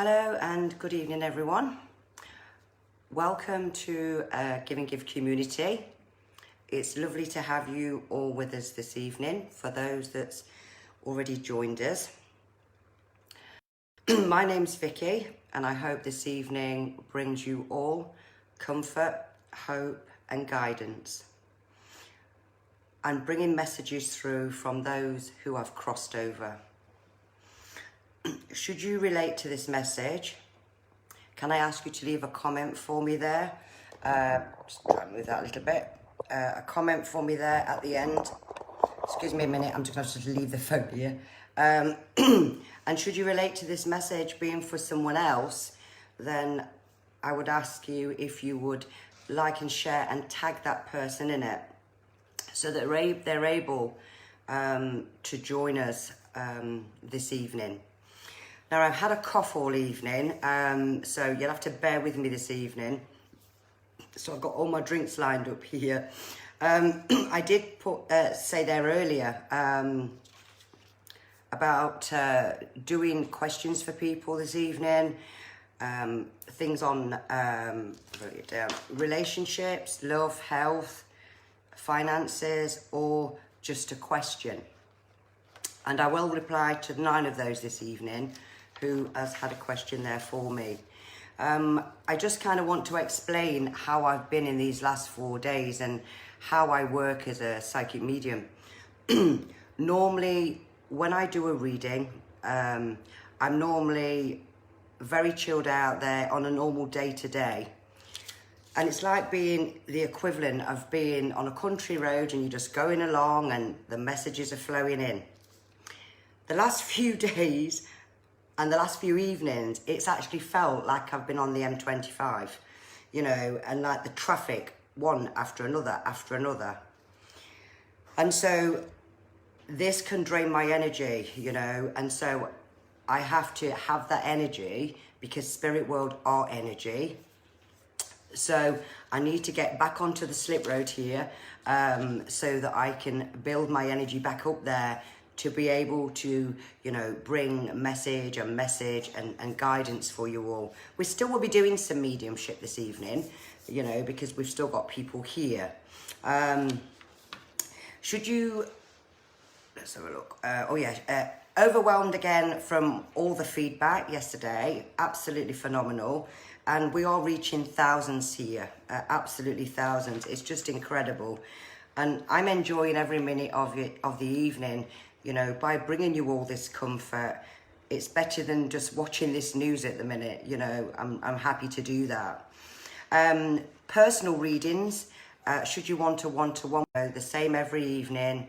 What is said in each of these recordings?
Hello and good evening everyone. Welcome to Give and Give community. It's lovely to have you all with us this evening. For those that's already joined us, my name's Vicky and I hope this evening brings you all comfort, hope and guidance. I'm bringing messages through from those who have crossed over. Should you relate to this message, can I ask you to leave a comment for me there? Just try and move that a little bit. A comment for me there at the end. Excuse me a minute, I'm just going to leave the phone here. And should you relate to this message being for someone else, then I would ask you if you would like and share and tag that person in it so that they're able to join us this evening. Now, I've had a cough all evening, so you'll have to bear with me this evening. So I've got all my drinks lined up here. I did say there earlier about doing questions for people this evening, things on relationships, love, health, finances, or just a question. And I will reply to 9 of those this evening who has had a question there for me. I just kind of want to explain how I've been in these last 4 days and how I work as a psychic medium. Normally, when I do a reading, I'm normally very chilled out there on a normal day-to-day. And it's like being the equivalent of being on a country road and you're just going along and the messages are flowing in. The last few days and the last few evenings, it's actually felt like I've been on the M25, you know, and like the traffic, one after another, after another. And so this can drain my energy, you know, and so I have to have that energy because spirit world are energy. So I need to get back onto the slip road here so that I can build my energy back up there to be able to, you know, bring message and guidance for you all. We still will be doing some mediumship this evening, you know, because we've still got people here. Should you, let's have a look. Overwhelmed again from all the feedback yesterday, absolutely phenomenal. And we are reaching thousands here, absolutely thousands. It's just incredible. And I'm enjoying every minute of the evening, you know, by bringing you all this comfort. It's better than just watching this news at the minute, you know, I'm happy to do that. Personal readings, should you want a one-to-one, the same every evening.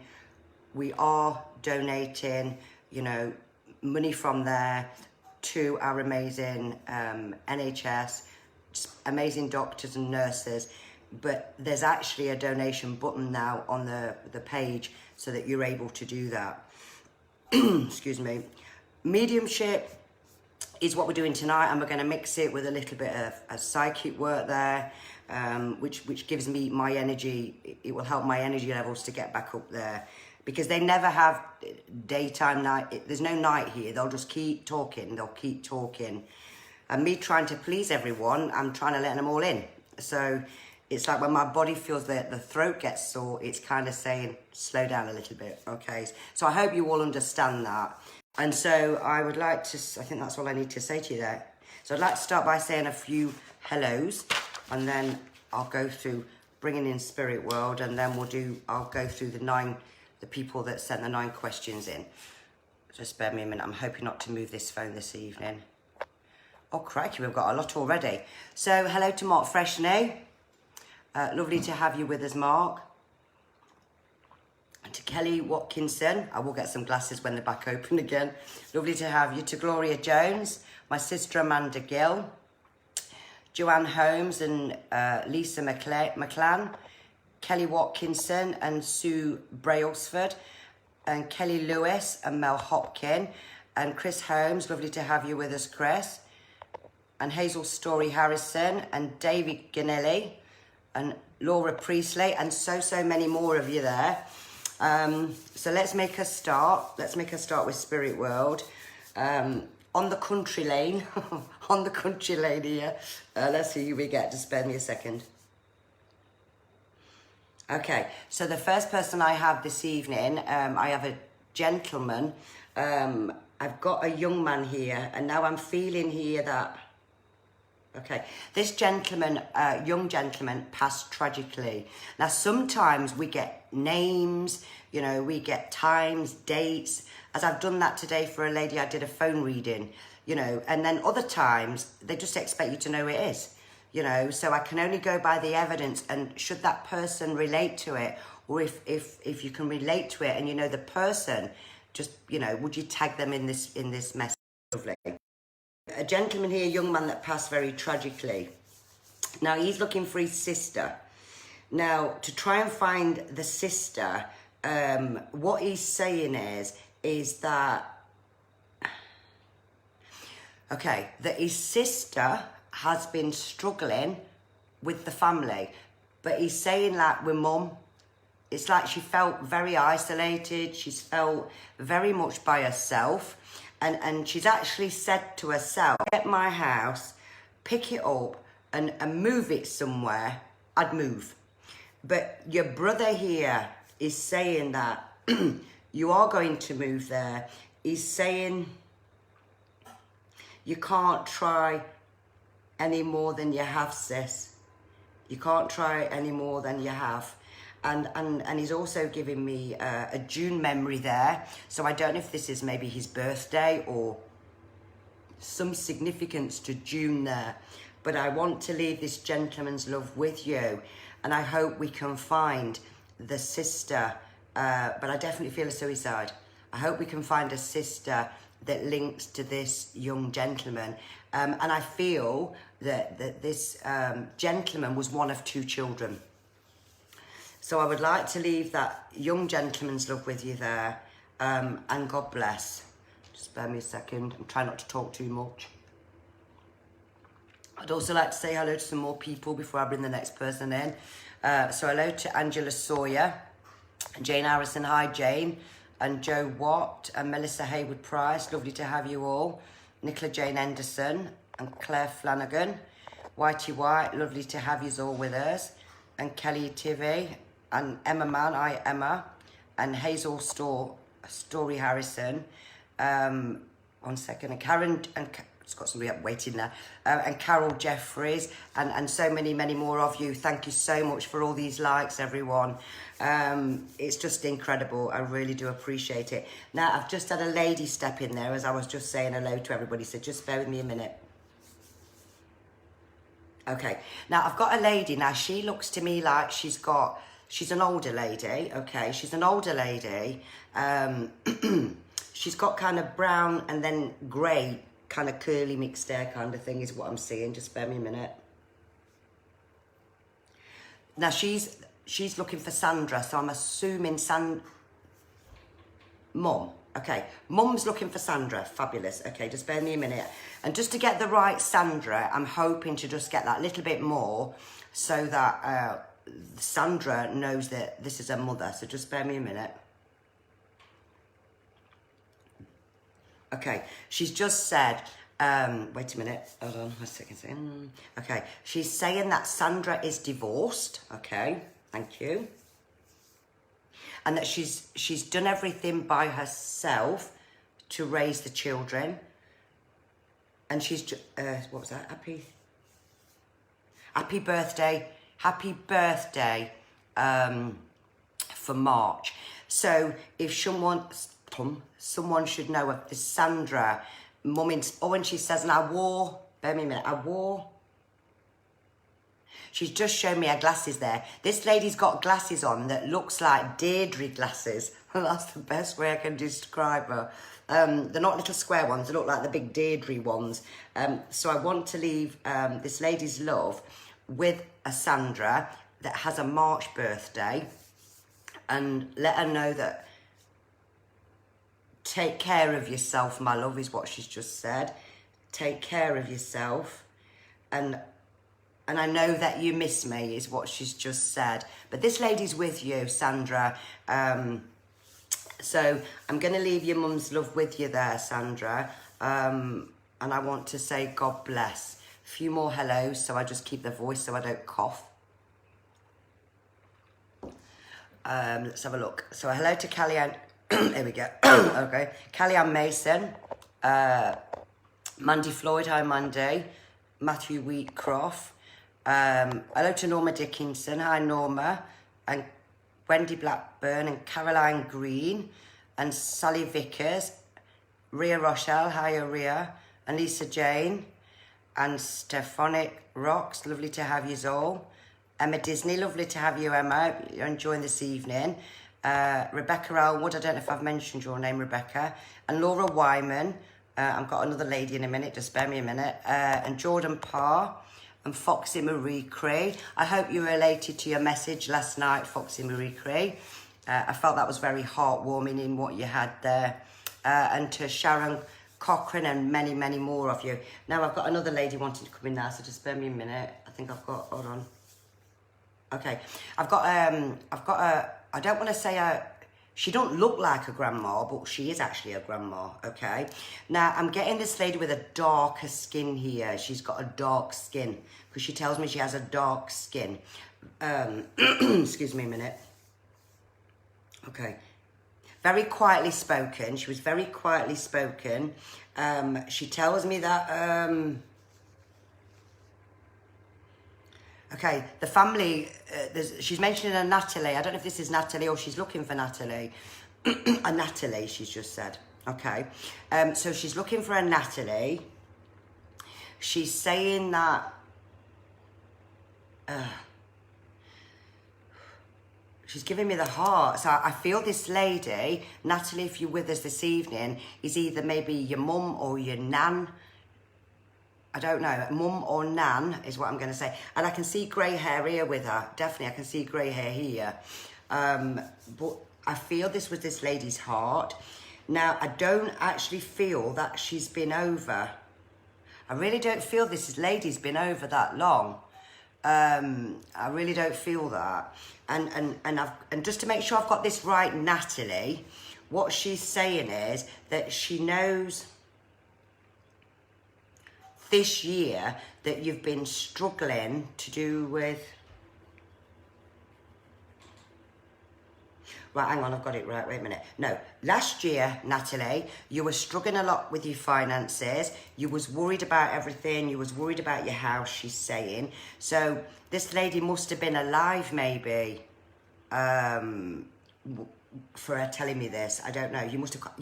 We are donating, you know, money from there to our amazing NHS, amazing doctors and nurses. But there's actually a donation button now on the page so that you're able to do that. Excuse me. Mediumship is what we're doing tonight, and we're going to mix it with a little bit of a psychic work there, which gives me my energy. It will help my energy levels to get back up there, because they never have daytime, night. There's no night here. They'll just keep talking. They'll keep talking. And me trying to please everyone, I'm trying to let them all in. So it's like when my body feels that the throat gets sore, it's kind of saying, slow down a little bit, okay? So I hope you all understand that. And so I would like to, I think that's all I need to say to you there. So I'd like to start by saying a few hellos, and then I'll go through bringing in spirit world, and then I'll go through the people that sent the 9 questions in. Just bear me a minute, I'm hoping not to move this phone this evening. Oh crikey, we've got a lot already. So hello to Mark Freshney. Lovely to have you with us, Mark. And to Kelly Watkinson, I will get some glasses when they're back open again. Lovely to have you. To Gloria Jones, my sister Amanda Gill, Joanne Holmes and Lisa McClan, Kelly Watkinson and Sue Brailsford, and Kelly Lewis and Mel Hopkin, and Chris Holmes, lovely to have you with us, Chris, and Hazel Story Harrison, and David Ganelli, and Laura Priestley, and so many more of you there. So let's make a start. Let's make a start with Spirit World. on the country lane, on the country lane here. Let's see who we get. Just spare me a second. Okay, so the first person I have this evening, I have a gentleman. I've got a young man here, and now I'm feeling here that, okay, this gentleman, young gentleman, passed tragically. Now, sometimes we get names, you know, we get times, dates. As I've done that today for a lady, I did a phone reading, you know, and then other times they just expect you to know who it is, you know, so I can only go by the evidence, and should that person relate to it, or if you can relate to it and you know the person, just, you know, would you tag them in this message? Lovely. A gentleman here, a young man that passed very tragically. Now, he's looking for his sister. Now, to try and find the sister, what he's saying is that, okay, that his sister has been struggling with the family, but he's saying that with mum, it's like she felt very isolated, she's felt very much by herself, and she's actually said to herself, get my house, pick it up and move it somewhere, I'd move. But your brother here is saying that you are going to move there. He's saying you can't try any more than you have, sis. You can't try any more than you have. And he's also giving me a June memory there. So I don't know if this is maybe his birthday or some significance to June there. But I want to leave this gentleman's love with you. And I hope we can find the sister. But I definitely feel a suicide. I hope we can find a sister that links to this young gentleman. And I feel that this gentleman was one of 2 children. So I would like to leave that young gentleman's love with you there. And God bless. Just bear me a second. I'm trying not to talk too much. I'd also like to say hello to some more people before I bring the next person in. So hello to Angela Sawyer, Jane Harrison, hi Jane, and Joe Watt, and Melissa Haywood-Price, lovely to have you all. Nicola Jane Henderson, and Claire Flanagan, Whitey White, lovely to have you all with us, and Kelly Tivy, and Emma Mann, hi Emma, and Hazel Story Harrison, 1 second, and Karen, and it's got somebody up waiting there, and Carol Jeffries, and so many more of you. Thank you so much for all these likes, everyone. It's just incredible. I really do appreciate it. Now, I've just had a lady step in there as I was just saying hello to everybody, so just bear with me a minute. Okay, now I've got a lady. Now, she looks to me like she's an older lady, okay? She's an older lady. She's got kind of brown and then grey, kind of curly mixed hair kind of thing is what I'm seeing. Just bear me a minute. Now, she's looking for Sandra, so I'm assuming Mum. Okay, Mum's looking for Sandra. Fabulous. Okay, just bear me a minute. And just to get the right Sandra, I'm hoping to just get that little bit more so that Sandra knows that this is her mother. So just bear me a minute. Okay, she's just said, wait a minute, hold on, 1 second. Okay, she's saying that Sandra is divorced, okay, thank you. And that she's done everything by herself to raise the children. And she's, what was that, happy birthday for March. So if someone should know of this Sandra, Mum, when she says, and bear me a minute, she's just shown me her glasses there. This lady's got glasses on that looks like Deirdre glasses. That's the best way I can describe her. They're not little square ones, they look like the big Deirdre ones. So I want to leave this lady's love with a Sandra that has a March birthday, and let her know that take care of yourself, my love, is what she's just said. Take care of yourself. And I know that you miss me, is what she's just said. But this lady's with you, Sandra. So I'm going to leave your mum's love with you there, Sandra. And I want to say God bless. A few more hellos, so I just keep the voice so I don't cough. Let's have a look. So hello to Callie-Ann. Here we go. Okay. Callie-Ann Mason. Mandy Floyd. Hi, Mandy. Matthew Wheatcroft. Hello to Norma Dickinson. Hi, Norma. And Wendy Blackburn and Caroline Green and Sally Vickers. Ria Rochelle. Hi, Ria. And Lisa Jane. And Stephonic Rocks. Lovely to have you all. Emma Disney, lovely to have you, Emma. You're enjoying this evening. Rebecca Elwood, I don't know if I've mentioned your name, Rebecca. And Laura Wyman. I've got another lady in a minute, just spare me a minute. And Jordan Parr and Foxy Marie Cree. I hope you related to your message last night, Foxy Marie Cree. I felt that was very heartwarming in what you had there. And to Sharon Cochran and many, many more of you. Now I've got another lady wanting to come in now, so just spare me a minute. I think I've got, hold on. Okay, I've got a, I don't want to say she don't look like a grandma, but she is actually a grandma, okay? Now, I'm getting this lady with a darker skin here. She's got a dark skin, because she tells me she has a dark skin. Excuse me a minute. Okay. Very quietly spoken. She was very quietly spoken. She tells me that, okay, the family, she's mentioning a Natalie. I don't know if this is Natalie or she's looking for Natalie. A Natalie, she's just said. Okay. So she's looking for a Natalie. She's saying that... she's giving me the heart. So I feel this lady, Natalie, if you're with us this evening, is either maybe your mum or your nan. I don't know, mum or nan is what I'm going to say. And I can see grey hair here with her. Definitely, I can see grey hair here. But I feel this was this lady's heart. Now, I don't actually feel that she's been over. I really don't feel this lady's been over that long. I really don't feel that. And just to make sure I've got this right, Natalie, what she's saying is that she knows... this year that you've been struggling to do with... Right, hang on, I've got it right, wait a minute. No, last year, Natalie, you were struggling a lot with your finances. You was worried about everything. You was worried about your house, she's saying. So this lady must have been alive, maybe, for her telling me this. I don't know. You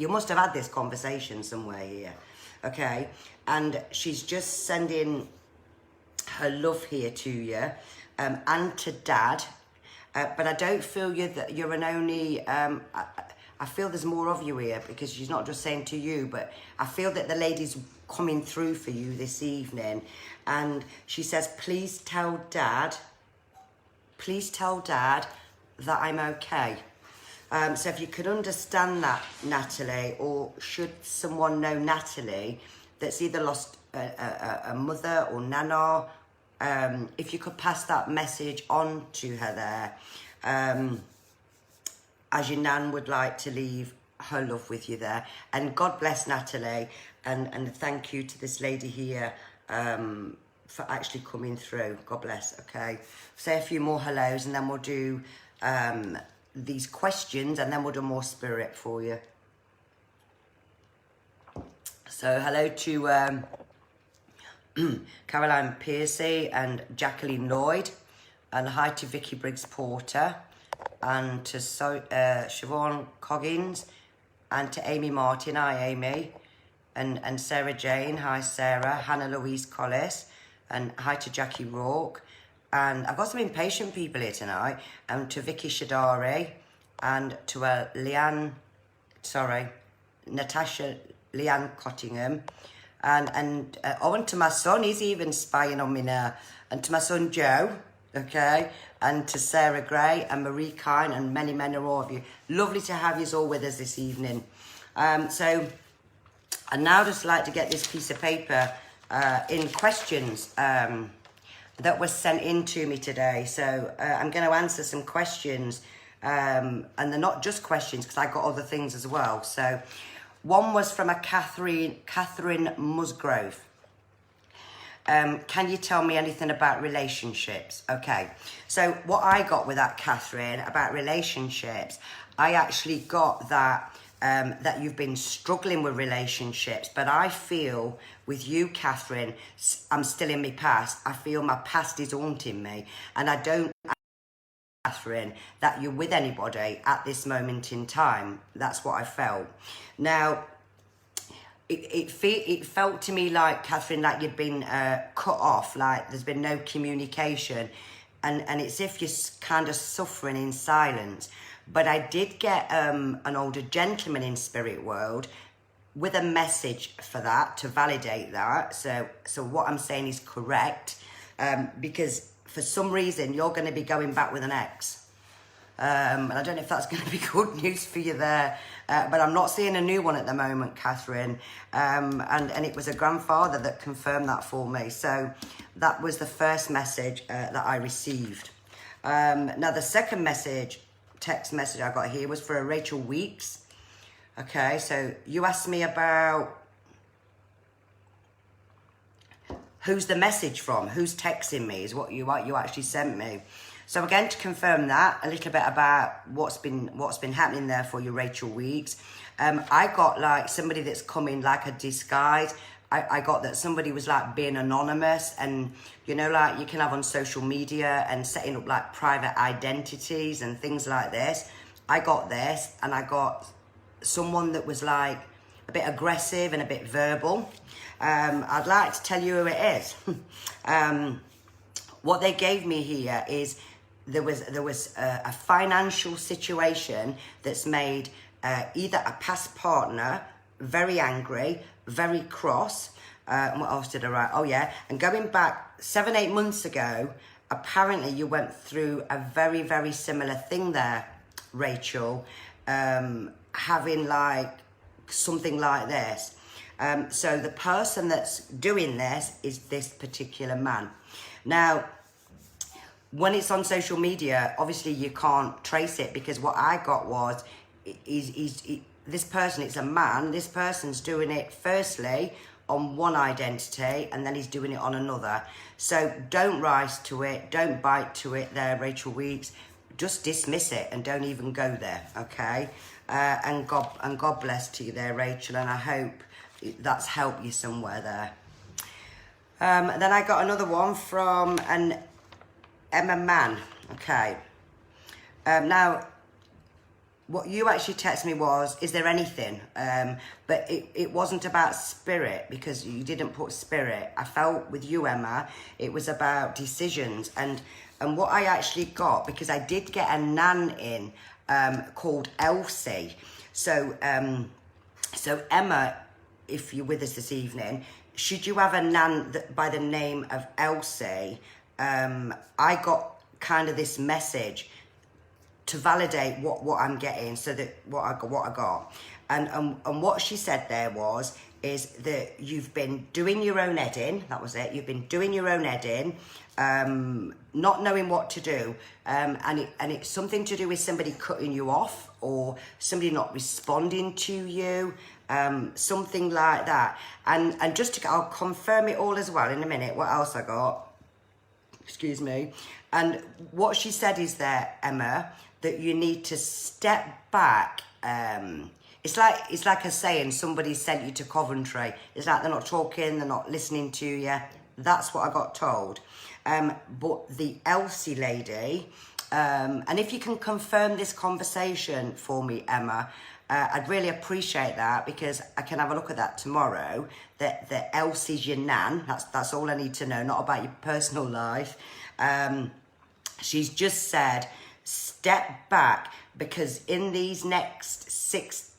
must have had this conversation somewhere here. Okay, and she's just sending her love here to you, and to Dad, but I don't feel that you're an only, I feel there's more of you here, because she's not just saying to you, but I feel that the lady's coming through for you this evening, and she says, please tell Dad that I'm okay. So if you could understand that, Natalie, or should someone know Natalie that's either lost a mother or nana, if you could pass that message on to her there, as your nan would like to leave her love with you there. And God bless Natalie, and thank you to this lady here for actually coming through. God bless, okay? Say a few more hellos, and then we'll do... these questions, and then we'll do more spirit for you. So hello to Caroline Piercy and Jacqueline Lloyd, and hi to Vicky Briggs Porter, and to Siobhan Coggins, and to Amy Martin. Hi Amy, and Sarah Jane. Hi Sarah. Hannah Louise Collis, and hi to Jackie Rourke. And I've got some impatient people here tonight. And to Vicky Shadari, and to Natasha Leanne Cottingham, and to my son, he's even spying on me now, and to my son Joe, okay, and to Sarah Gray and Marie Kine, and many, many more of you. Lovely to have you all with us this evening. So I'd now just like to get this piece of paper in questions that was sent in to me today. So I'm going to answer some questions, and they're not just questions, because I got other things as well. So One was from a Catherine Musgrove. Can you tell me anything about relationships? Okay, so what I got with that, Catherine, about relationships, I actually got that that you've been struggling with relationships, but I feel with you, Catherine, I'm still in my past. I feel my past is haunting me, and I don't, Catherine, that you're with anybody at this moment in time. That's what I felt. Now, it felt to me like, Catherine, like you'd been cut off, like there's been no communication, and it's if you're kind of suffering in silence. But I did get an older gentleman in spirit world with a message for that, to validate that. So what I'm saying is correct, because for some reason you're going to be going back with an ex. And I don't know if that's going to be good news for you there, but I'm not seeing a new one at the moment, Catherine. And it was a grandfather that confirmed that for me. So that was the first message that I received. Now the second message, text message I got here was for a Rachel Weeks. Okay, so you asked me about who's the message from, who's texting me, is what you actually sent me. So again, to confirm that, a little bit about what's been happening there for you, Rachel Weeks. I got like somebody that's coming like a disguise. I got that somebody was like being anonymous, and you know, like you can have on social media and setting up like private identities and things like this. I got this, and I got someone that was like a bit aggressive and a bit verbal. I'd like to tell you who it is. What they gave me here is there was a financial situation that's made either a past partner very angry, very cross. What else did I write? Oh yeah, and going back 7-8 months ago, apparently you went through a very, very similar thing there, Rachel, having like something like this. So the person that's doing this is this particular man. Now, when it's on social media, obviously you can't trace it, because what I got was, this person, it's a man, this person's doing it firstly on one identity, and then he's doing it on another. So don't rise to it, don't bite to it there, Rachel Weeks. Just dismiss it and don't even go there, okay? And God bless to you there, Rachel, and I hope that's helped you somewhere there. Then I got another one from an Emma Mann, okay. Now, what you actually texted me was, is there anything? But it wasn't about spirit, because you didn't put spirit. I felt with you, Emma, it was about decisions. And what I actually got, because I did get a nan in called Elsie. So Emma, if you're with us this evening, should you have a nan by the name of Elsie, I got kind of this message to validate what I'm getting, so that what I got, and what she said there is that you've been doing your own editing. That was it. You've been doing your own editing, not knowing what to do, and it's something to do with somebody cutting you off, or somebody not responding to you, something like that. And just I'll confirm it all as well in a minute. What else I got? Excuse me. And what she said is there, Emma, that you need to step back. It's like a saying, somebody sent you to Coventry. It's like they're not talking, they're not listening to you. That's what I got told. But the Elsie lady, and if you can confirm this conversation for me, Emma, I'd really appreciate that, because I can have a look at that tomorrow. That Elsie's your nan. That's all I need to know, not about your personal life. She's just said, step back, because in these next six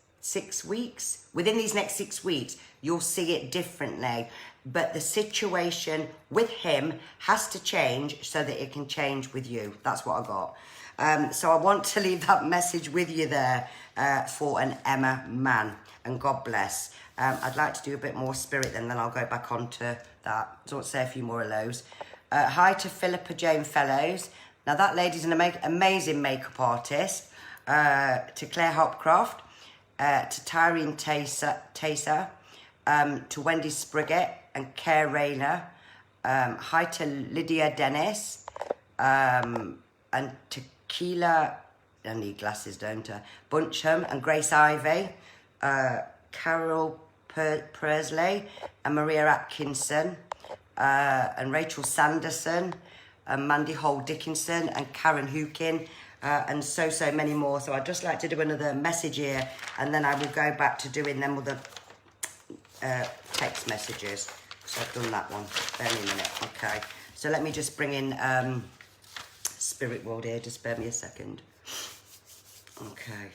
weeks, within these next 6 weeks, you'll see it differently. But the situation with him has to change so that it can change with you. That's what I got. So I want to leave that message with you there for an Emma Mann, and God bless. I'd like to do a bit more spirit then I'll go back on to that. So I'll say a few more of those. Hi to Philippa Jane Fellows. Now that lady's an amazing makeup artist. To Claire Hopcroft. to Tyrene Taser, to Wendy Spriggett and Care Rayner. Hi to Lydia Dennis, and Tequila, I need glasses, don't I? Buncham and Grace Ivy, Carol Presley and Maria Atkinson, and Rachel Sanderson, and Mandy Hole Dickinson and Karen Hookin, and so many more. So I'd just like to do another message here, and then I will go back to doing them other text messages. So I've done that one. Bear me a minute. Okay. So let me just bring in Spirit World here. Just bear me a second. Okay.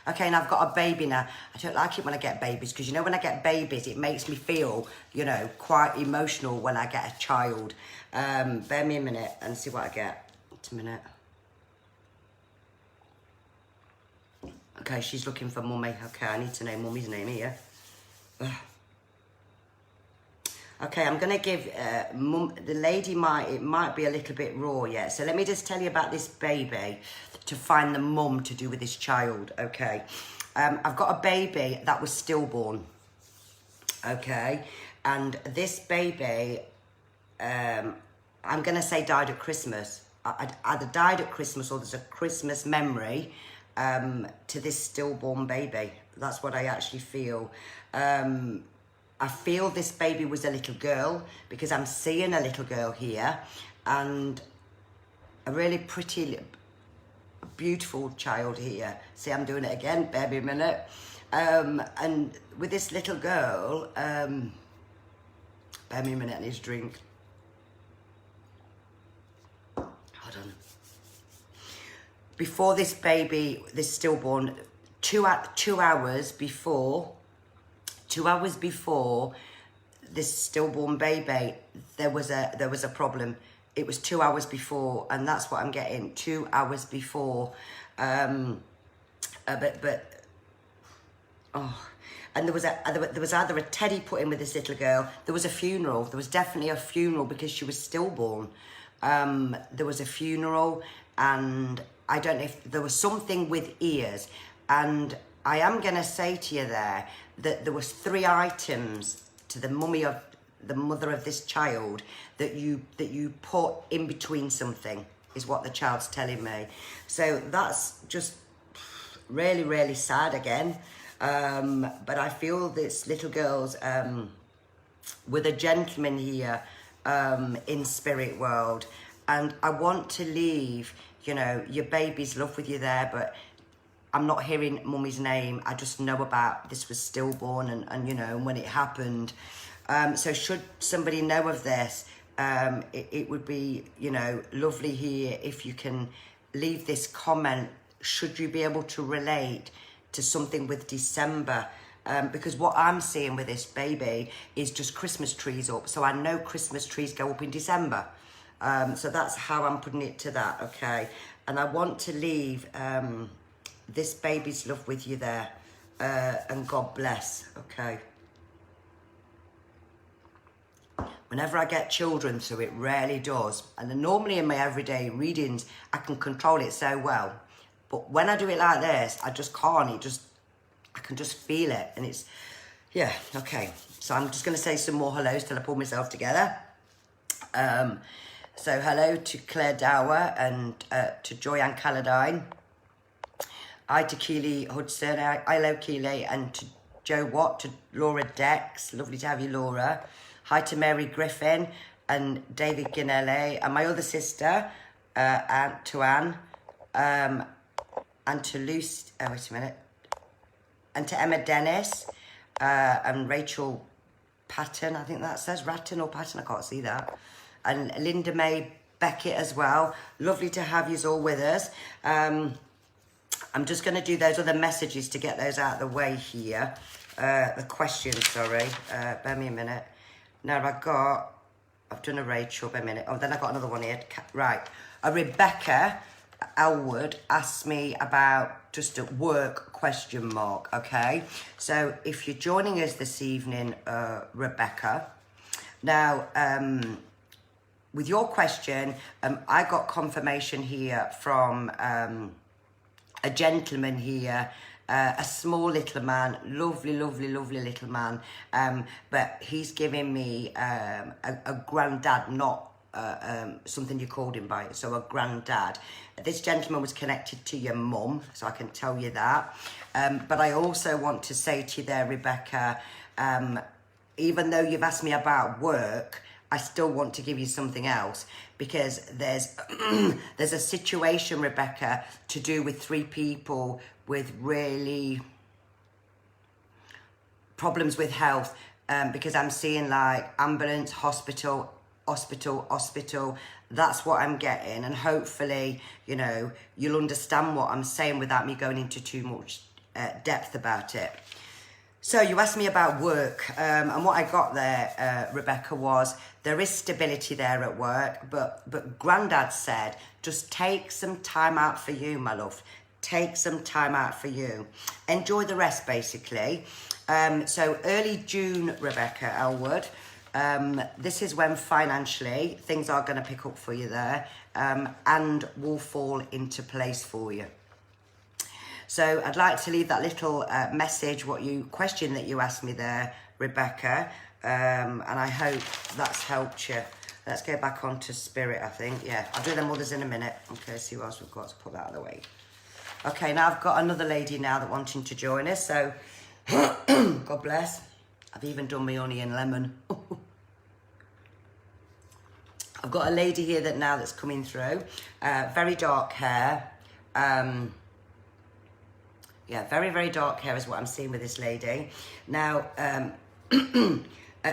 Okay, and I've got a baby now. I don't like it when I get babies, because you know when I get babies, it makes me feel, you know, quite emotional when I get a child. Bear me a minute and see what I get. Just a minute. Okay, she's looking for mummy. Okay, I need to know mummy's name here. Ugh. Okay, I'm gonna give the lady it might be a little bit raw yet. So let me just tell you about this baby to find the mum to do with this child. Okay, I've got a baby that was stillborn. Okay, and this baby, I'm gonna say died at Christmas. Either died at Christmas or there's a Christmas memory to this stillborn baby. That's what I actually feel. I feel this baby was a little girl, because I'm seeing a little girl here, and a really pretty, beautiful child here. See, I'm doing it again, bear me a minute. And with this little girl, bear me a minute, I need a drink. Hold on. Before this baby, this stillborn, 2 hours before this stillborn baby, there was a problem. It was 2 hours before, and that's what I'm getting. 2 hours before, and there was either a teddy put in with this little girl. There was a funeral. There was definitely a funeral because she was stillborn. There was a funeral, and I don't know if there was something with ears. And I am going to say to you there that there was 3 items to the mummy of the mother of this child that you put in between something, is what the child's telling me. So that's just really, really sad again. But I feel this little girl's with a gentleman here in spirit world, and I want to leave, you know, your baby's love with you there, but I'm not hearing mummy's name. I just know about this was stillborn and you know, when it happened. So should somebody know of this, it would be, you know, lovely here if you can leave this comment. Should you be able to relate to something with December? Because what I'm seeing with this baby is just Christmas trees up. So I know Christmas trees go up in December. So that's how I'm putting it to that, okay? And I want to leave this baby's love with you there, and God bless, okay? Whenever I get children through, it rarely does. And then normally in my everyday readings, I can control it so well. But when I do it like this, I just can't. I can just feel it. And it's, yeah, okay. So I'm just going to say some more hellos till I pull myself together. So hello to Claire Dower and to Joyanne Calladine. Hi to Keely Hudson. Hello, Keely. And to Joe Watt, to Laura Dex. Lovely to have you, Laura. Hi to Mary Griffin and David Ginelli. And my other sister, to Anne. And to Lucy, oh, wait a minute. And to Emma Dennis. And Rachel Patton, I think that says Ratton or Patton, I can't see that. And Linda May Beckett as well. Lovely to have you all with us. I'm just going to do those other messages to get those out of the way here. The questions, sorry. Bear me a minute. Now I've done a Rachel, bear a minute. Oh, then I got another one here. Right. A Rebecca Elwood asked me about just a work question mark, okay? So if you're joining us this evening, Rebecca, now, with your question, I got confirmation here from a gentleman here a small little man, lovely, lovely, lovely little man. But he's giving me a granddad, not something you called him by, so a granddad. This gentleman was connected to your mum, so I can tell you that. But I also want to say to you there, Rebecca, even though you've asked me about work, I still want to give you something else, because there's there's a situation, Rebecca, to do with 3 people with really problems with health, because I'm seeing like ambulance, hospital. That's what I'm getting, and hopefully, you know, you'll understand what I'm saying without me going into too much depth about it. So you asked me about work, and what I got there, Rebecca, was there is stability there at work, but Grandad said, just take some time out for you, my love. Take some time out for you. Enjoy the rest, basically. So early June, Rebecca Elwood, this is when financially things are going to pick up for you there, and will fall into place for you. So I'd like to leave that little message, question that you asked me there, Rebecca, and I hope that's helped you. Let's go back on to Spirit, I think. Yeah, I'll do them others in a minute. Okay, see what else we've got to put that out of the way. Okay, now I've got another lady now that wanting to join us, so God bless. I've even done my honey and lemon. I've got a lady here that's coming through. Very dark hair. Yeah, very, very dark hair is what I'm seeing with this lady. Now,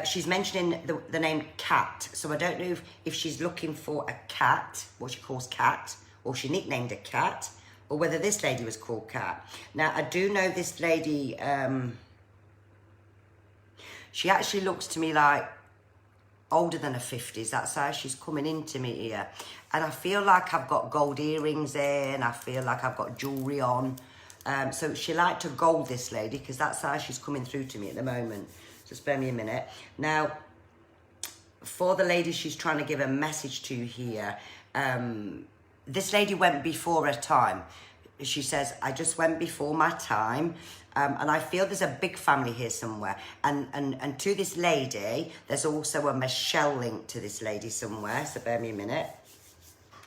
she's mentioning the name Cat. So I don't know if she's looking for a cat, what she calls Cat, or she nicknamed a Cat, or whether this lady was called Cat. Now, I do know this lady, she actually looks to me like older than her 50s. That's how she's coming into me here. And I feel like I've got gold earrings in. I feel like I've got jewellery on. So she liked to gold, this lady, because that's how she's coming through to me at the moment. So spare me a minute. Now, for the lady she's trying to give a message to here, this lady went before her time. She says, I just went before my time, and I feel there's a big family here somewhere. And to this lady, there's also a Michelle link to this lady somewhere, so bear me a minute.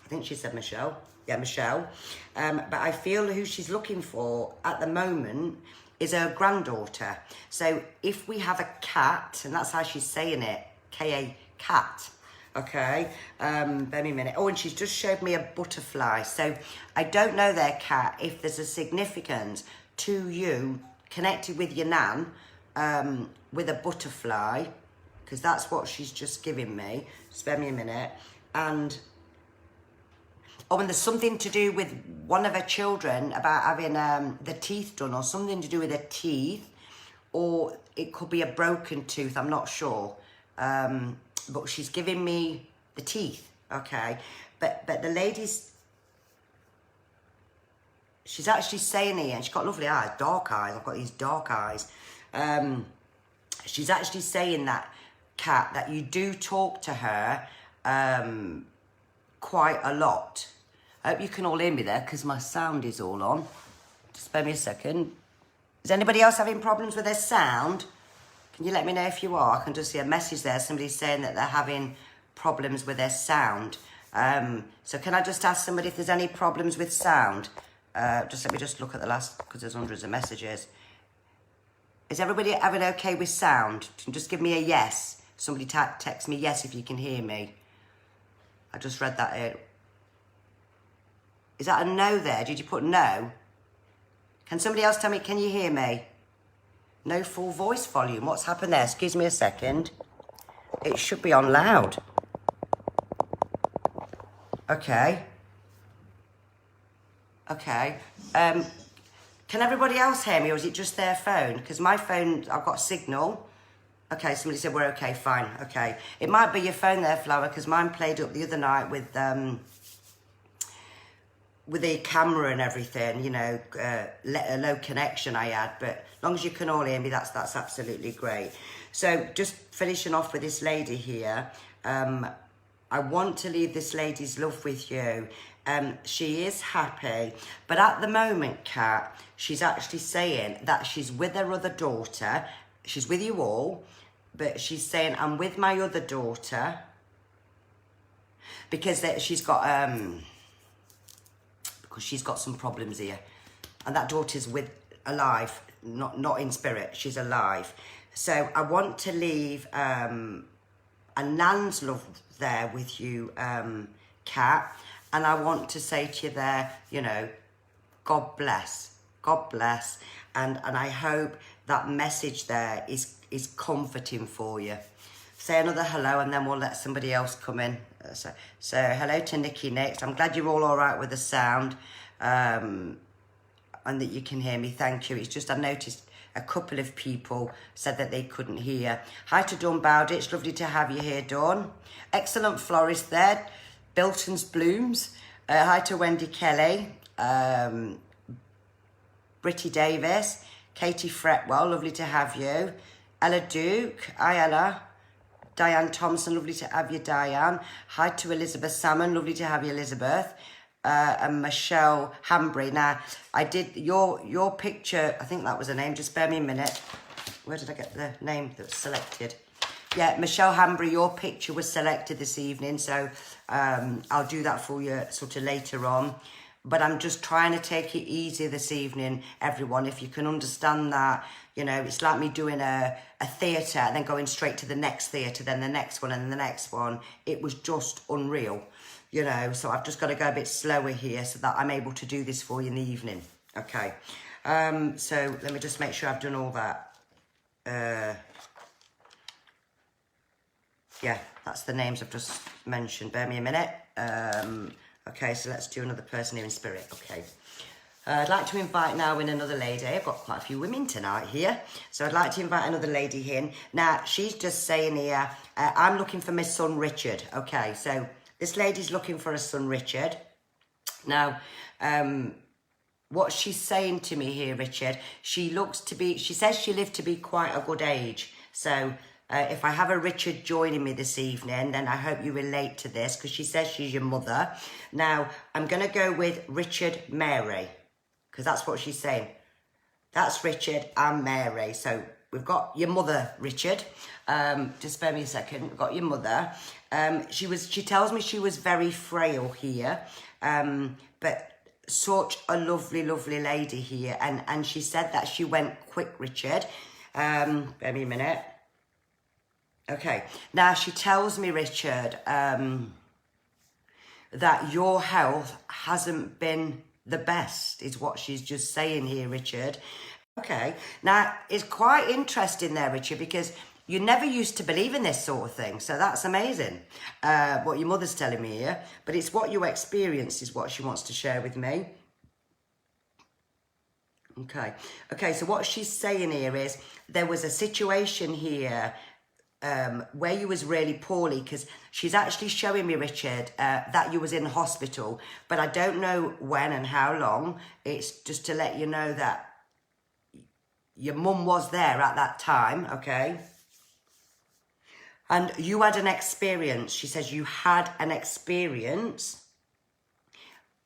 I think she said Michelle. Yeah, Michelle. But I feel who she's looking for at the moment is her granddaughter. So if we have a cat, and that's how she's saying it, K-A, cat, okay? Bear me a minute. Oh, and she's just showed me a butterfly. So I don't know there, Cat, if there's a significance to you connected with your nan with a butterfly, because that's what she's just giving me. Spare me a minute. And oh, and there's something to do with one of her children about having the teeth done, or something to do with her teeth, or it could be a broken tooth, I'm not sure. But she's giving me the teeth, okay? But the lady's, she's actually saying here, and she's got lovely eyes, dark eyes, I've got these dark eyes. She's actually saying that, Kat, that you do talk to her quite a lot. I hope you can all hear me there, because my sound is all on. Just spare me a second. Is anybody else having problems with their sound? Can you let me know if you are? I can just see a message there. Somebody's saying that they're having problems with their sound. So can I just ask somebody if there's any problems with sound? Just let me just look at the last, because there's hundreds of messages. Is everybody having okay with sound? Just give me a yes. Somebody text me yes if you can hear me. I just read that out. Is that a no there? Did you put no? Can somebody else tell me, can you hear me? No full voice volume. What's happened there? Excuse me a second. It should be on loud. Okay. Okay. Can everybody else hear me, or is it just their phone? Because my phone, I've got signal. Okay, somebody said we're okay, fine. Okay. It might be your phone there, Flower, because mine played up the other night with the camera and everything, you know, a low connection I had, but as long as you can all hear me, that's absolutely great. So just finishing off with this lady here, I want to leave this lady's love with you, She is happy, but at the moment, Kat, she's actually saying that she's with her other daughter. She's with you all, but she's saying, I'm with my other daughter, because she's got some problems here, and that daughter's alive, not in spirit. She's alive. So I want to leave a Nan's love there with you, Kat, and I want to say to you there, you know, God bless, and I hope that message there is comforting for you. Say another hello, and then we'll let somebody else come in. So hello to Nikki next. I'm glad you're all right with the sound, and that you can hear me. Thank you. It's just I noticed a couple of people said that they couldn't hear. Hi to Dawn Bowditch. Lovely to have you here, Dawn. Excellent florist there. Bilton's Blooms. Hi to Wendy Kelly. Britty Davis. Katie Fretwell. Lovely to have you. Ella Duke. Hi, Ella. Diane Thompson, lovely to have you, Diane. Hi to Elizabeth Salmon, lovely to have you, Elizabeth. And Michelle Hambry. Now, I did your picture, I think that was her name, just bear me a minute. Where did I get the name that was selected? Yeah, Michelle Hambry, your picture was selected this evening, so I'll do that for you sort of later on. But I'm just trying to take it easy this evening, everyone, if you can understand that. You know, it's like me doing a theatre and then going straight to the next theatre, then the next one and the next one. It was just unreal, you know. So I've just got to go a bit slower here so that I'm able to do this for you in the evening. Okay. So let me just make sure I've done all that. Yeah, that's the names I've just mentioned. Bear me a minute. Okay, so let's do another person here in spirit. Okay. I'd like to invite now in another lady. I've got quite a few women tonight here. So I'd like to invite another lady in. Now, she's just saying here, I'm looking for my son Richard. Okay, so this lady's looking for her son Richard. Now, what she's saying to me here, Richard, she says she lived to be quite a good age. So if I have a Richard joining me this evening, then I hope you relate to this, because she says she's your mother. Now, I'm going to go with Richard Mary, because that's what she's saying. That's Richard and Mary. So we've got your mother, Richard. Just spare me a second. We've got your mother. She tells me she was very frail here, but such a lovely, lovely lady here. And she said that she went quick, Richard. Bear me a minute. Okay, now she tells me, Richard, that your health hasn't been the best, is what she's just saying here, Richard. Okay, now it's quite interesting there, Richard, because you never used to believe in this sort of thing, so that's amazing, what your mother's telling me here, but it's what you experienced is what she wants to share with me. Okay, so what she's saying here is there was a situation here where you was really poorly, because she's actually showing me, Richard, that you was in hospital, but I don't know when and how long. It's just to let you know that your mum was there at that time, okay? And you had an experience. She says you had an experience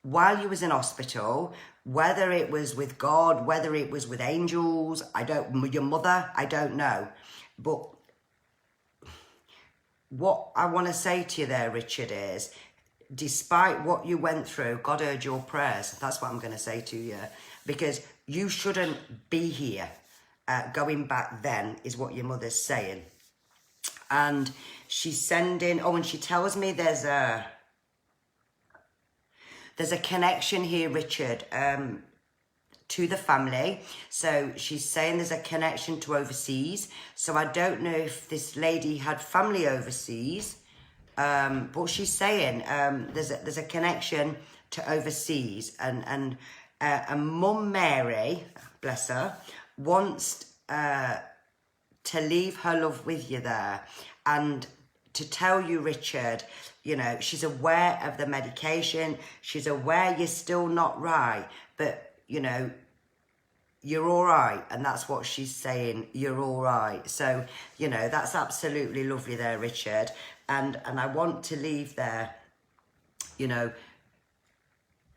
while you was in hospital, whether it was with God, whether it was with angels, your mother, I don't know. But what I want to say to you there, Richard, is despite what you went through, God heard your prayers. That's what I'm going to say to you, because you shouldn't be here. Going back then is what your mother's saying. And she's sending, and she tells me there's a connection here, Richard, to the family. So she's saying there's a connection to overseas. So I don't know if this lady had family overseas, but she's saying there's a connection to overseas, and Mum Mary, bless her, wants to leave her love with you there, and to tell you, Richard, you know, she's aware of the medication, she's aware you're still not right, but you know, you're all right. And that's what she's saying, you're all right. So, you know, that's absolutely lovely there, Richard. And I want to leave there, you know,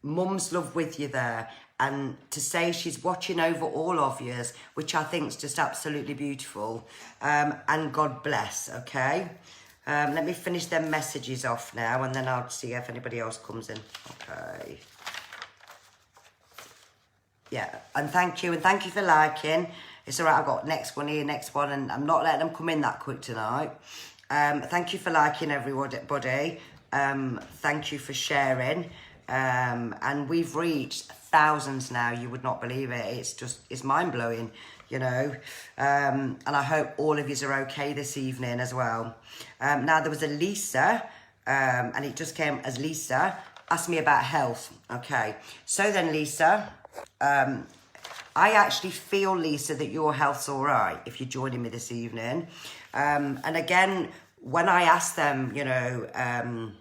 mum's love with you there. And to say she's watching over all of yous, which I think is just absolutely beautiful. And God bless, okay? Let me finish them messages off now, and then I'll see if anybody else comes in. Okay. Yeah, and thank you for liking. It's all right, I've got next one here, next one, and I'm not letting them come in that quick tonight. Thank you for liking, everybody. Thank you for sharing. And we've reached thousands now. You would not believe it. It's mind-blowing, you know. And I hope all of yous are okay this evening as well. Now, there was a Lisa, and it just came as Lisa, asked me about health. Okay, so then, Lisa, I actually feel, Lisa, that your health's all right if you're joining me this evening. And again, when I ask them, you know,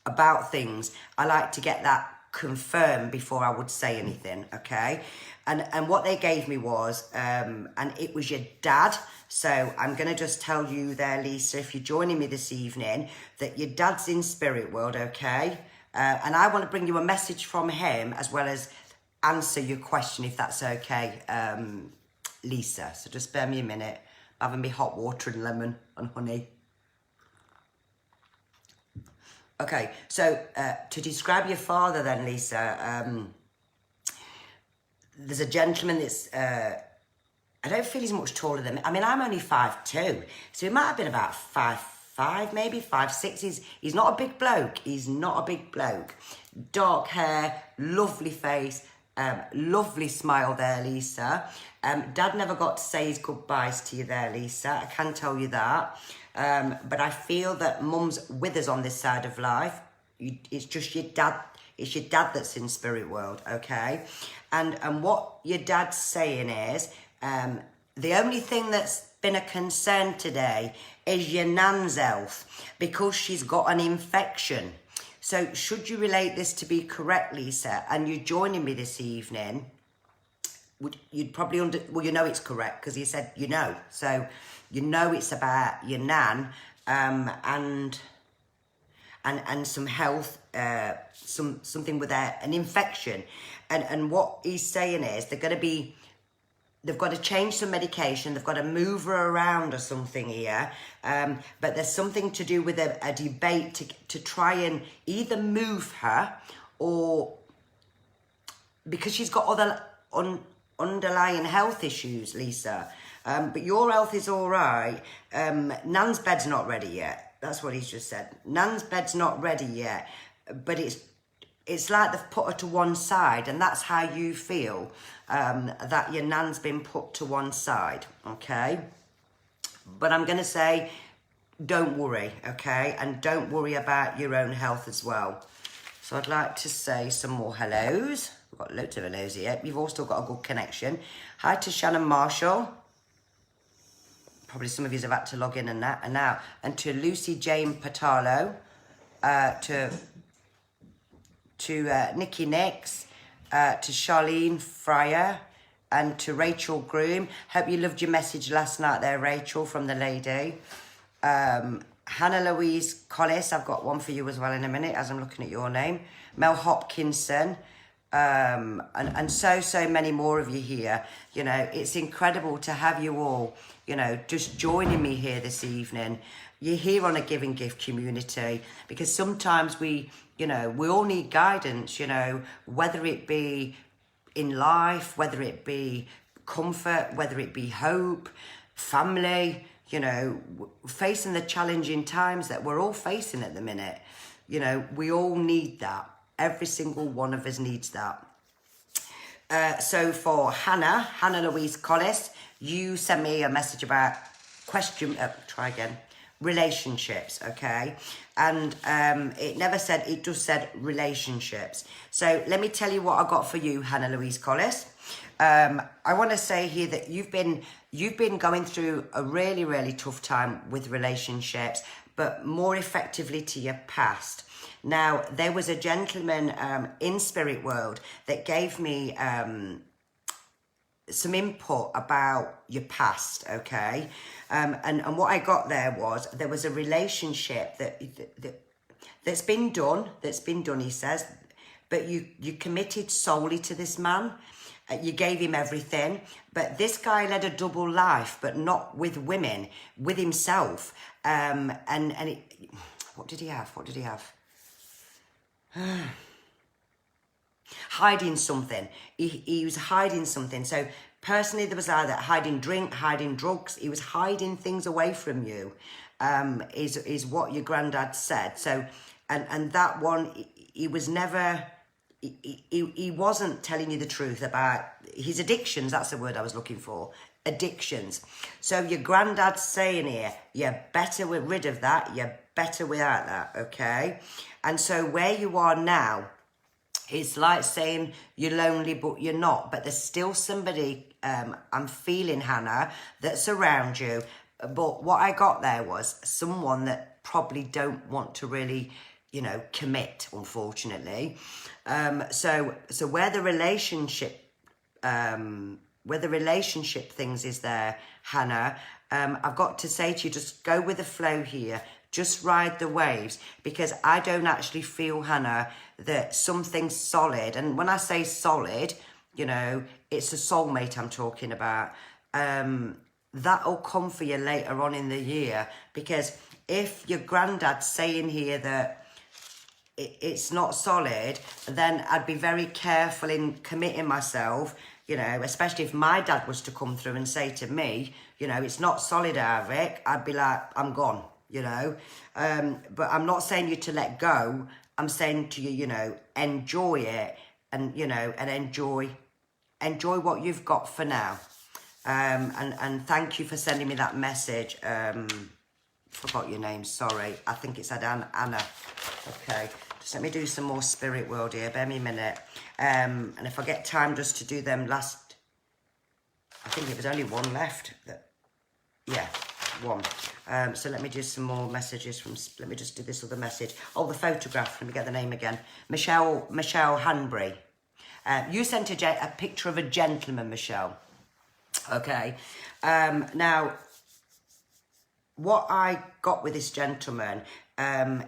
about things, I like to get that confirmed before I would say anything, okay? And what they gave me was, and it was your dad. So I'm going to just tell you there, Lisa, if you're joining me this evening, that your dad's in spirit world, okay? And I want to bring you a message from him as well as answer your question, if that's okay, Lisa. So just spare me a minute. I'm having me hot water and lemon and honey. Okay, so to describe your father then, Lisa, there's a gentleman that's, I don't feel he's much taller than me. I mean, I'm only 5'2", so he might have been about 5'5", maybe 5'6". He's not a big bloke. He's not a big bloke. Dark hair, lovely face, lovely smile there, Lisa. Dad never got to say his goodbyes to you there, Lisa. I can tell you that. But I feel that mum's with us on this side of life. It's just your dad. It's your dad that's in spirit world, okay? And what your dad's saying is, the only thing that's been a concern today is your nan's health because she's got an infection. So should you relate this to be correct, Lisa, and you're joining me this evening, you'd probably well, you know it's correct because you said you know. So you know it's about your nan and some health, something with an infection. And what he's saying is they've got to change some medication, they've got to move her around or something here. But there's something to do with a debate to try and either move her or because she's got other underlying health issues, Lisa. But your health is all right. Nan's bed's not ready yet. That's what he's just said. Nan's bed's not ready yet. But it's like they've put her to one side, and that's how you feel, that your nan's been put to one side, okay? But I'm going to say, don't worry, okay? And don't worry about your own health as well. So I'd like to say some more hellos. We've got loads of hellos here. You've all still got a good connection. Hi to Shannon Marshall. Probably some of you have had to log in and that and now. And to Lucy Jane Patalo. To Nikki Nix. To Charlene Fryer. And to Rachel Groom. Hope you loved your message last night there, Rachel, from the lady. Hannah Louise Collis. I've got one for you as well in a minute as I'm looking at your name. Mel Hopkinson. And so many more of you here. You know, it's incredible to have you all, you know, just joining me here this evening. You're here on a Give and Give community because sometimes we all need guidance, you know, whether it be in life, whether it be comfort, whether it be hope, family, you know, facing the challenging times that we're all facing at the minute. You know, we all need that. Every single one of us needs that. So for Hannah Louise Collis, you sent me a message about relationships, okay? And it never said, it just said relationships. So let me tell you what I got for you, Hannah Louise Collis. I want to say here that you've been going through a really, really tough time with relationships, but more effectively to your past. Now, there was a gentleman in Spirit World that gave me some input about your past, okay? And what I got there was a relationship that's been done, he says, but you committed solely to this man. You gave him everything, but this guy led a double life, but not with women, with himself. What did he have? What did he have? Hiding something. He was hiding something. So personally, there was either hiding drink, hiding drugs. He was hiding things away from you, is what your granddad said. So, and that one, he was never... He wasn't telling you the truth about his addictions. That's the word I was looking for. Addictions. So your granddad's saying here, you're better rid of that. You're better without that, okay? And so where you are now, it's like saying you're lonely, but you're not. But there's still somebody, I'm feeling, Hannah, that's around you. But what I got there was someone that probably don't want to really... commit, unfortunately. So where the relationship things is there, Hannah, I've got to say to you, just go with the flow here. Just ride the waves, because I don't actually feel, Hannah, that something's solid. And when I say solid, it's a soulmate I'm talking about. That'll come for you later on in the year, because if your granddad's saying here that it's not solid, then I'd be very careful in committing myself, especially if my dad was to come through and say to me, it's not solid, Arvik, I'd be like, I'm gone, but I'm not saying you to let go. I'm saying to you, enjoy it, and, and enjoy what you've got for now. And thank you for sending me that message. Forgot your name, sorry. I think it said Anna. Okay, just let me do some more spirit world here. Bear me a minute. And if I get time just to do them last, I think there was only one left. Yeah, one. So let me do some more messages from, let me just do this other message. Oh, the photograph, let me get the name again. Michelle Hanbury. You sent a picture of a gentleman, Michelle. Okay. Now, what I got with this gentleman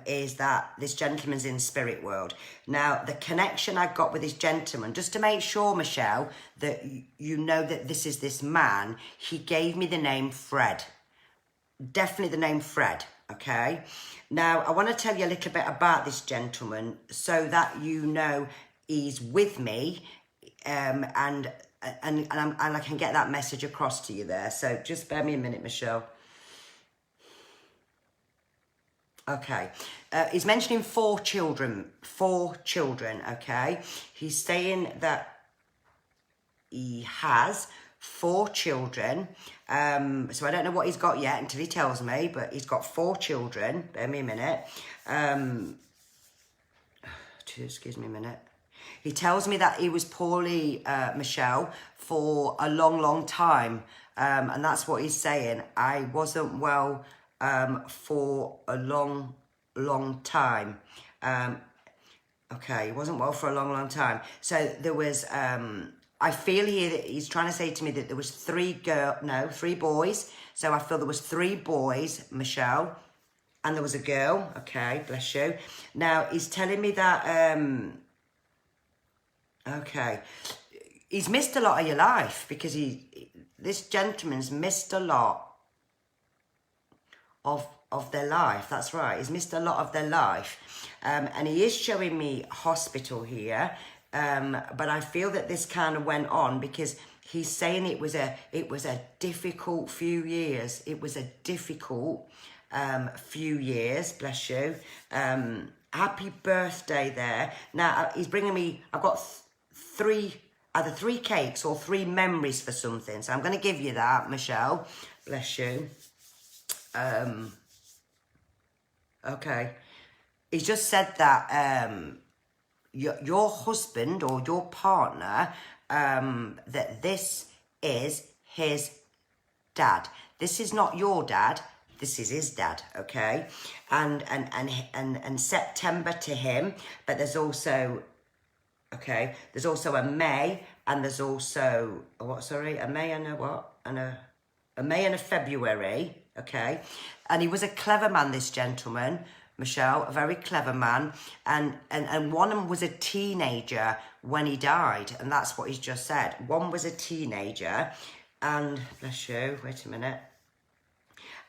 is that this gentleman's in spirit world. Now, the connection I got with this gentleman, just to make sure, Michelle, that you know that this is this man, he gave me the name Fred. Definitely the name Fred, okay? Now, I want to tell you a little bit about this gentleman so that you know he's with me, and I can get that message across to you there. So just bear me a minute, Michelle. Okay, he's mentioning 4 children, okay? He's saying that he has 4 children. So I don't know what he's got yet until he tells me, but he's got 4 children. Bear me a minute. Excuse me a minute. He tells me that he was poorly, Michelle, for a long, long time. And that's what he's saying. I wasn't well for a long, long time. Okay, he wasn't well for a long, long time. So there was, I feel here that he's trying to say to me that there was 3 boys. So I feel there was 3 boys, Michelle, and there was a girl. Okay, bless you. Now, he's telling me that, okay, he's missed a lot of your life, because this gentleman's missed a lot of their life. That's right, he's missed a lot of their life. And he is showing me hospital here, but I feel that this kind of went on because he's saying it was a difficult few years. It was a difficult few years, bless you. Happy birthday there. Now, he's bringing me, I've got either 3 cakes or 3 memories for something. So I'm going to give you that, Michelle. Bless you. Okay. He's just said that your husband or your partner, that this is his dad. This is not your dad. This is his dad, okay? And September to him, but there's also, okay, there's also a May, and there's also, a May and a what? And a May and a February, okay? And he was a clever man, this gentleman, Michelle, a very clever man, and one of them was a teenager when he died, and that's what he's just said. One was a teenager, and bless you, wait a minute,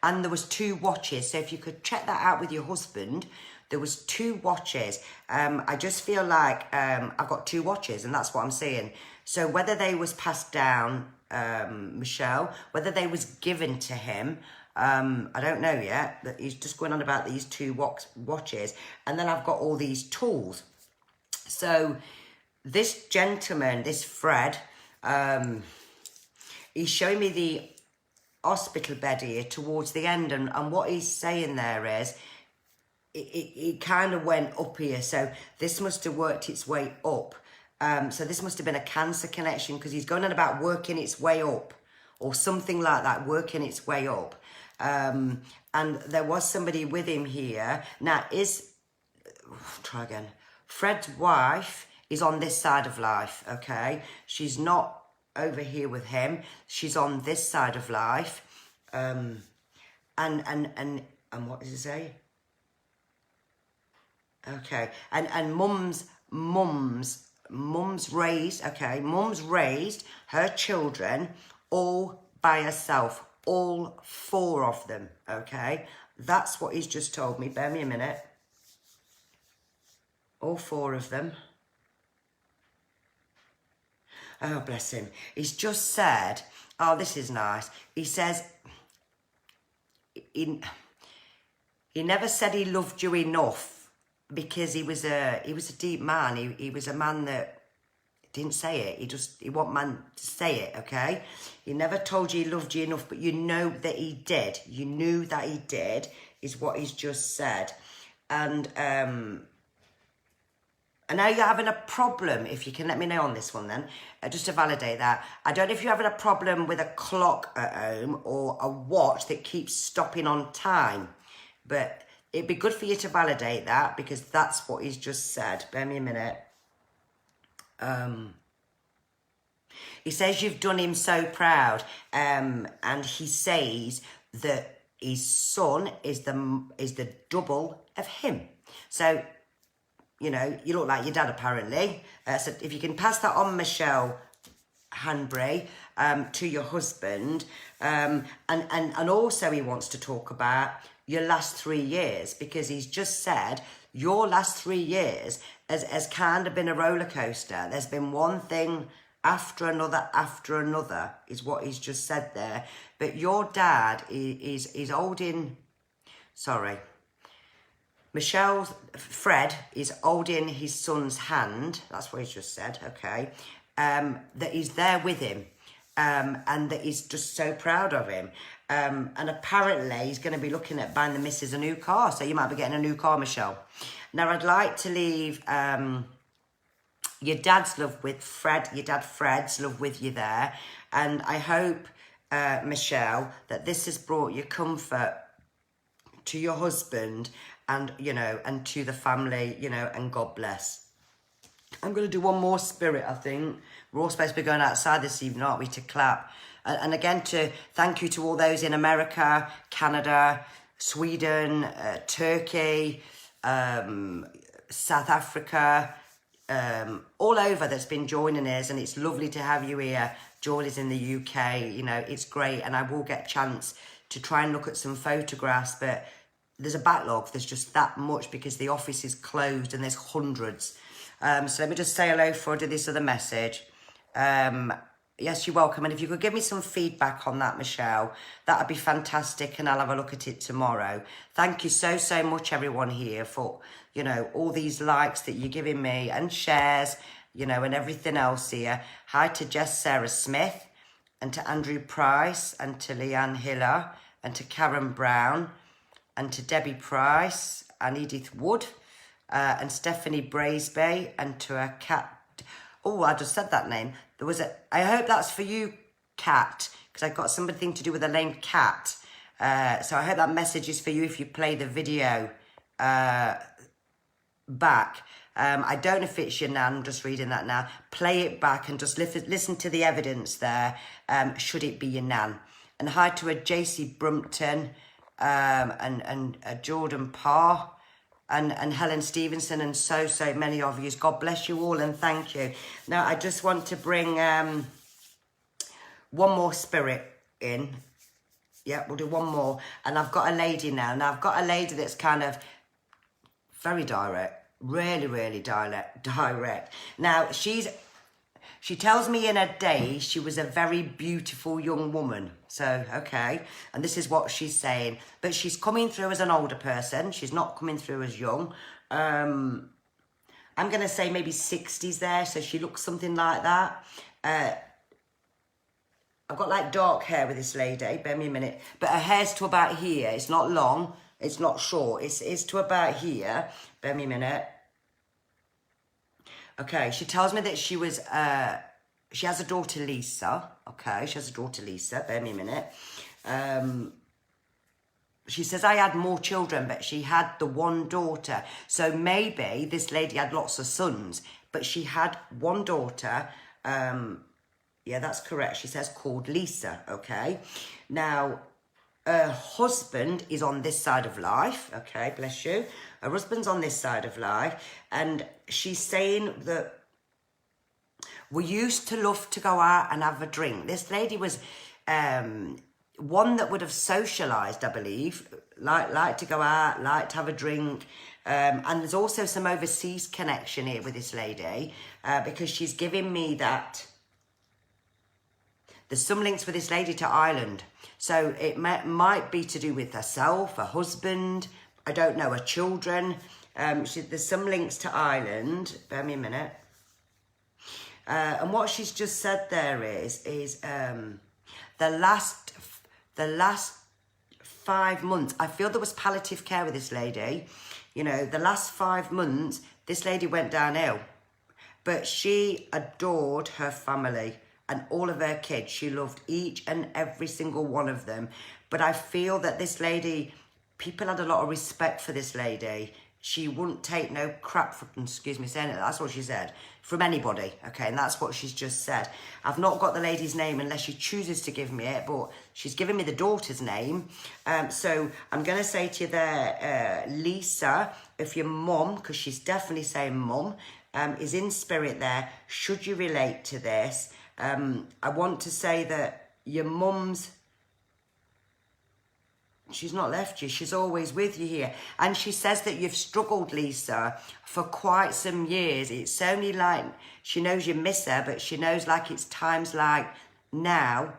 and there was 2 watches. So if you could check that out with your husband, there was 2 watches. I just feel like I've got 2 watches, and that's what I'm saying. So whether they was passed down, Michelle, whether they was given to him, I don't know yet, but he's just going on about these 2 watches. And then I've got all these tools. So this gentleman, this Fred, he's showing me the hospital bed here towards the end. And what he's saying there is, it kind of went up here. So this must have worked its way up. So this must have been a cancer connection, because he's going on about working its way up or something like that, working its way up. And there was somebody with him here. Now, try again. Fred's wife is on this side of life, okay? She's not over here with him. She's on this side of life. And what does it say? Okay. And mum's raised her children all by herself. All 4 of them, okay? That's what he's just told me. Bear me a minute. All 4 of them. Oh, bless him. He's just said, oh, this is nice. He says, he never said he loved you enough, because he was a deep man. He was a man that didn't say it. He want man to say it, okay? He never told you he loved you enough, but you know that he did. You knew that he did, is what he's just said. And I know you're having a problem, if you can let me know on this one then, just to validate that. I don't know if you're having a problem with a clock at home or a watch that keeps stopping on time, but it'd be good for you to validate that, because that's what he's just said. Bear me a minute. He says you've done him so proud, and he says that his son is the double of him. So, you know, you look like your dad apparently. So if you can pass that on, Michelle Hanbury, to your husband, and also he wants to talk about your last 3 years, because he's just said your last 3 years has kind of been a roller coaster. There's been one thing after another, is what he's just said there. But your dad is holding, Fred is holding his son's hand. That's what he's just said, okay. That he's there with him, and that he's just so proud of him. And apparently he's going to be looking at buying the missus a new car. So you might be getting a new car, Michelle. Now, I'd like to leave your dad's love with Fred, your dad Fred's love with you there. And I hope, Michelle, that this has brought you comfort to your husband and, you know, and to the family, you know, and God bless. I'm going to do one more spirit, I think. We're all supposed to be going outside this evening, aren't we, to clap. And again, to thank you to all those in America, Canada, Sweden, Turkey, South Africa, all over that's been joining us. And it's lovely to have you here. Joel is in the UK, you know, it's great. And I will get a chance to try and look at some photographs, but there's a backlog. There's just that much because the office is closed and there's hundreds. So let me just say hello before I do this other message. Yes, you're welcome. And if you could give me some feedback on that, Michelle, that would be fantastic. And I'll have a look at it tomorrow. Thank you so, so much, everyone here, for, you know, all these likes that you're giving me and shares, you know, and everything else here. Hi to Jess Sarah Smith and to Andrew Price and to Leanne Hiller and to Karen Brown and to Debbie Price and Edith Wood and Stephanie Braisby and to a cat. Oh, I just said that name. There was I hope that's for you, Cat, because I've got something to do with the name Cat. So I hope that message is for you if you play the video back. I don't know if it's your nan, I'm just reading that now. Play it back and just listen to the evidence there, should it be your nan. And hi to a JC Brumpton and a Jordan Parr. and Helen Stevenson and so many of you. God bless you all and thank you. Now, I just want to bring one more spirit in. Yeah, we'll do one more. And I've got a lady now. Now, I've got a lady that's kind of very direct. Really direct. Now, she tells me in her day she was a very beautiful young woman. So, okay. And this is what she's saying. But she's coming through as an older person. She's not coming through as young. I'm going to say maybe 60s there. So she looks something like that. I've got like dark hair with this lady. Bear me a minute. But her hair's to about here. It's not long. It's not short. It's to about here. Bear me a minute. Okay, she tells me that she was, she has a daughter, Lisa. Okay, she has a daughter, Lisa. Bear me a minute. She says, I had more children, but she had the one daughter. So maybe this lady had lots of sons, but she had one daughter. Yeah, that's correct. She says called Lisa, okay? Now, her husband is on this side of life, okay, bless you. Her husband's on this side of life, and she's saying that we used to love to go out and have a drink. This lady was one that would have socialised, I believe, like to go out, like to have a drink. And there's also some overseas connection here with this lady because she's giving me that. There's some links with this lady to Ireland. So it might be to do with herself, her husband, I don't know, her children. There's some links to Ireland. Bear me a minute. And what she's just said there is the last 5 months, I feel there was palliative care with this lady. You know, the last 5 months, this lady went downhill. But she adored her family and all of her kids. She loved each and every single one of them. But I feel that this lady, people had a lot of respect for this lady. She wouldn't take no crap from, excuse me saying it, that's what she said, from anybody, okay? And that's what she's just said. I've not got the lady's name unless she chooses to give me it, but she's given me the daughter's name. So I'm going to say to you there, Lisa, if your mum, because she's definitely saying mum, is in spirit there, should you relate to this? I want to say that your mum's, she's not left you. She's always with you here. And she says that you've struggled, Lisa, for quite some years. It's only like, she knows you miss her, but she knows like it's times like now,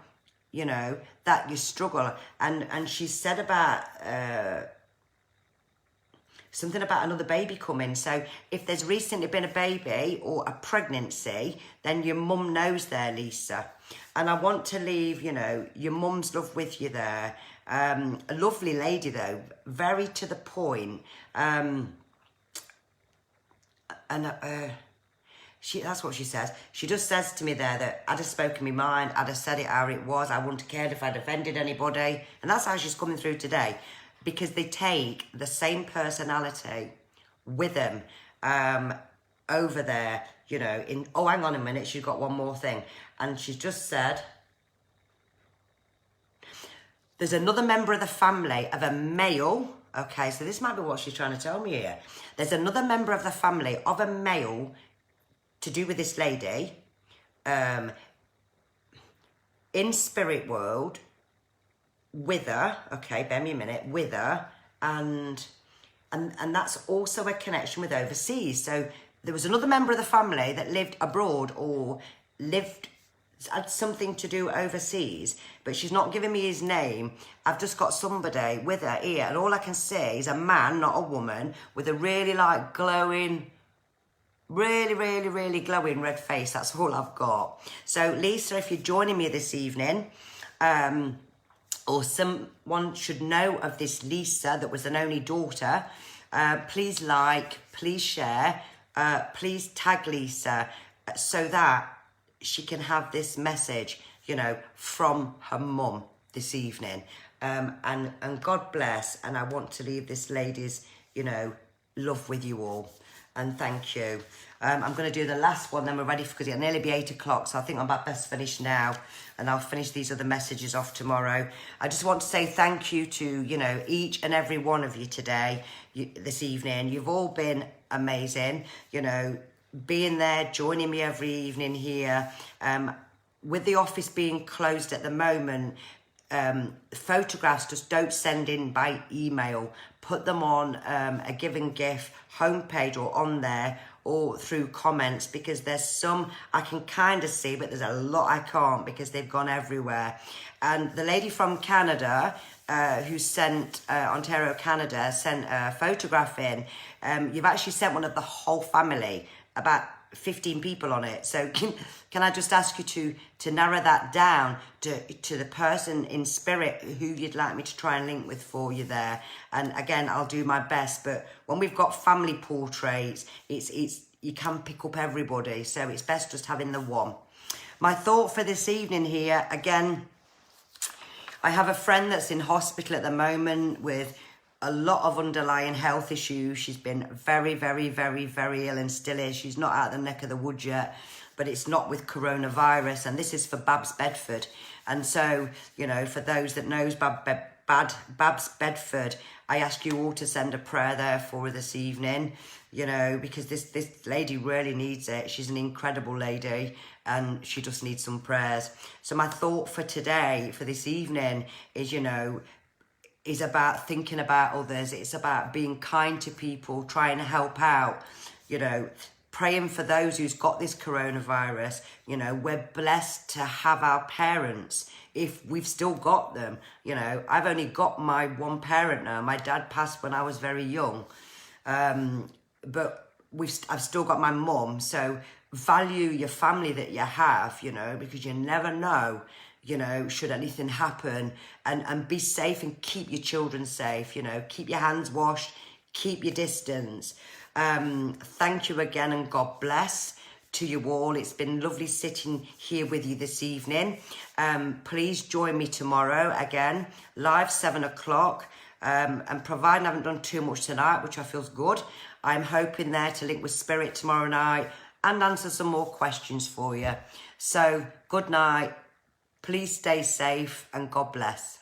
you know, that you struggle. And she said about something about another baby coming. So if there's recently been a baby or a pregnancy, then your mum knows there, Lisa. And I want to leave, you know, your mum's love with you there. A lovely lady though, very to the point. That's what she says. She just says to me there that I'd have spoken my mind, I'd have said it how it was, I wouldn't have cared if I'd offended anybody. And that's how she's coming through today. Because they take the same personality with them over there, you know, oh, hang on a minute, she's got one more thing. And she's just said, there's another member of the family of a male, okay, so this might be what she's trying to tell me here. There's another member of the family of a male to do with this lady in spirit world, with her, okay, bear me a minute, with her, and that's also a connection with overseas. So there was another member of the family that lived abroad or had something to do overseas, but she's not giving me his name. I've just got somebody with her here, and all I can see is a man, not a woman, with a really like glowing, really glowing red face. That's all I've got. So Lisa, if you're joining me this evening, or someone should know of this Lisa that was an only daughter, please like, please share, please tag Lisa so that she can have this message, you know, from her mum this evening. And God bless, and I want to leave this lady's, you know, love with you all. and thank you. I'm going to do the last one, then we're ready because it'll nearly be 8 o'clock, so I think I'm about best finish now, and I'll finish these other messages off tomorrow. I just want to say thank you to, you know, each and every one of you today, this evening. You've all been amazing, you know, being there, joining me every evening here. With the office being closed at the moment, photographs just don't send in by email. Put them on a Given Gift homepage or on there, or through comments, because there's some I can kind of see, but there's a lot I can't because they've gone everywhere. And the lady from Canada who sent, Ontario, Canada, sent a photograph in. You've actually sent one of the whole family, about 15 people on it. So can I just ask you to narrow that down to the person in spirit who you'd like me to try and link with for you there. And again, I'll do my best, but when we've got family portraits, it's you can pick up everybody, so it's best just having the one. My thought for this evening here, again, I have a friend that's in hospital at the moment with a lot of underlying health issues. She's been very, very, very, very ill and still is. She's not out of the neck of the wood yet, but it's not with coronavirus. And this is for Babs Bedford. And so, you know, for those that knows Babs Bedford, I ask you all to send a prayer there for her this evening, you know, because this lady really needs it. She's an incredible lady and she just needs some prayers. So my thought for today, for this evening, is, you know, is about thinking about others. It's about being kind to people, trying to help out, you know, praying for those who's got this coronavirus. You know, we're blessed to have our parents, if we've still got them. You know, I've only got my one parent now. My dad passed when I was very young. But I've still got my mum. So value your family that you have, you know, because you never know, you know, should anything happen, and be safe and keep your children safe, you know, keep your hands washed, keep your distance. Thank you again, and God bless to you all. It's been lovely sitting here with you this evening. Please join me tomorrow again, live 7 o'clock. And providing I haven't done too much tonight, which I feel's good, I'm hoping there to link with Spirit tomorrow night and answer some more questions for you. So good night. Please stay safe and God bless.